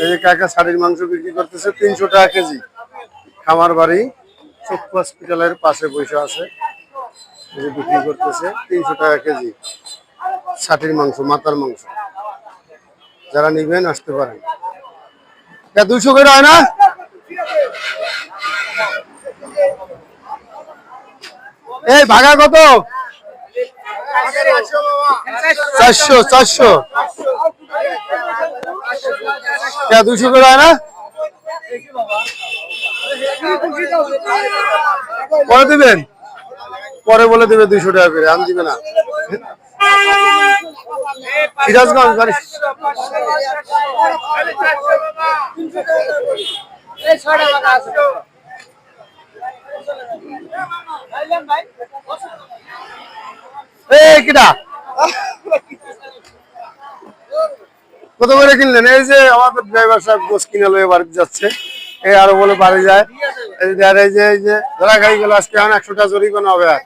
এই যে কাকা ছাটির মাংস বিক্রি করতেছে 300 টাকা কেজি। খামার বাড়ি চক্ষু হসপিটালের পাশে বসে আছে, এই যে বিক্রি করতেছে 300 টাকা কেজি ছাটির মাংস, মাথার মাংস। যারা নিবেন আসতে পারেন। 200 করে হয় না? এই ভাগা কত? 400 400। 200 করে হয় না? পরে দিবেন, পরে বলে দেবে 200 টাকা করে, আমি দিবে না। সিরাজগঞ্জ বাড়ি। কিটা কত করে কিনলেন? এই যে আমাদের ড্রাইভার সাহেব গোস কিনে লয়ে বাড়িতে যাচ্ছে, এই আরো বলে বাড়ি যায়। এই যে ধরা খাই গেল আজকে, এখন 100 টাকা জরিমানা হবে। আর